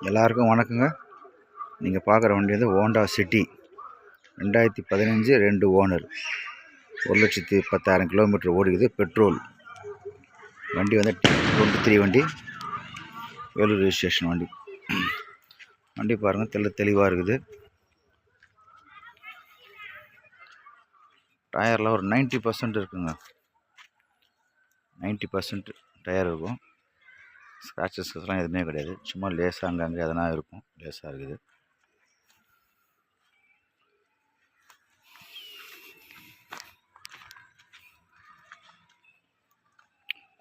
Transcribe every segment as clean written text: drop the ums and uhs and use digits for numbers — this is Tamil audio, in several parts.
எல்லாருக்கும் வணக்கங்க. நீங்கள் பார்க்குற வண்டி வந்து ஹோண்டா சிட்டி 2015 2 ஓனர் 1,10,000 கிலோமீட்டர் ஓடிக்குது. பெட்ரோல் வண்டி வந்து 23 வண்டி, வேலூர் ரெஜிஸ்ட்ரேஷன் வண்டி. வண்டி பாருங்கள் தெளிவாக இருக்குது. டயரில் ஒரு 90% இருக்குங்க. 90% டயர் இருக்கும். ஸ்க்ராச்சஸ்லாம் எதுவுமே கிடையாது. சும்மா லேசாக அங்கங்கே எதனா இருக்கும், லேசாக இருக்குது.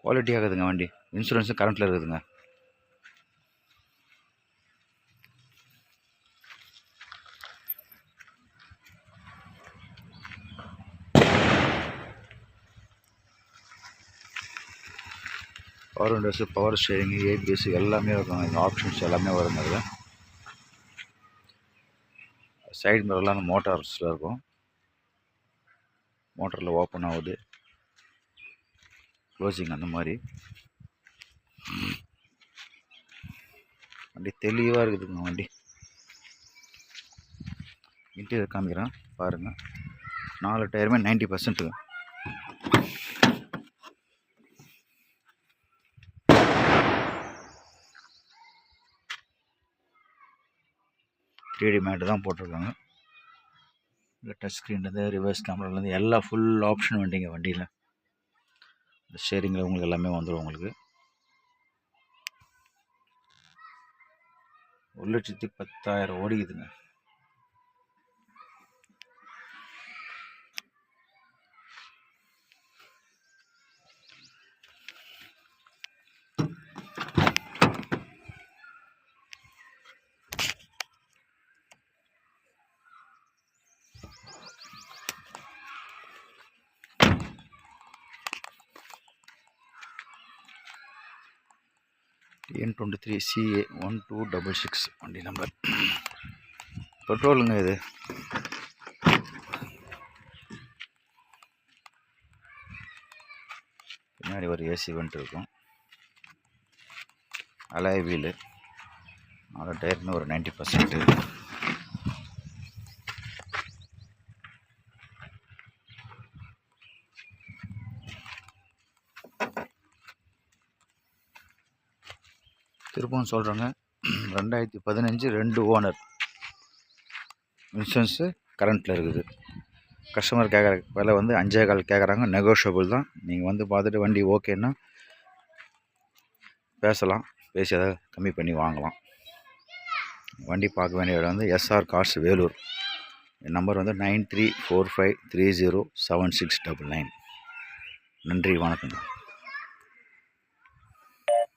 குவாலிட்டியாக இருக்குதுங்க வண்டி. இன்சூரன்ஸும் கரண்ட்டில் இருக்குதுங்க. Power windows, power steering, ABS எல்லாமே இருக்கும். இந்த ஆப்ஷன்ஸ் எல்லாமே வருங்க. அதில் சைடு மிரர்லாம் மோட்டார்ஸில் இருக்கும். மோட்டரில் ஓப்பன் ஆகுது, க்ளோசிங் அந்த மாதிரி. வண்டி தெளிவாக இருக்குதுங்க. வண்டி இன்டீரியர் காமிக்கிறேன் பாருங்கள். 4 டயருமே 90%. த்ரீடி மேட்டு தான் போட்டிருக்காங்க. இல்லை டச் ஸ்க்ரீன்லேருந்து ரிவர்ஸ் கேமராலேருந்து எல்லா ஃபுல் ஆப்ஷன் வண்டிங்க வண்டியில். இந்த ஸ்டேரிங்கில் உங்களுக்கு எல்லாமே வந்துடும். உங்களுக்கு 1,10,000 ஓடிக்குதுங்க. N23 CA 1266 வண்டி நம்பர். பெட்ரோலுங்க இது. பின்னாடி ஒரு ஏசி வெண்ட் இருக்கும். Alloy wheel. 4 டயர்னு ஒரு 90%. திருப்பவும் சொல்கிறேங்க, 2015 2 ஓனர். இன்சூரன்ஸு கரண்ட்டில் இருக்குது. கஸ்டமர் கேட்குற விலை வந்து 5,15 கேட்குறாங்க. நெகோஷியபிள் தான். நீங்கள் வந்து பார்த்துட்டு வண்டி ஓகேன்னா பேசலாம், பேசி எதாவது கம்மி பண்ணி வாங்கலாம். வண்டி பார்க்க வேண்டிய இடம் வந்து SR கார்ஸ் வேலூர். என் நம்பர் வந்து 9345307699. நன்றி, வணக்கங்க.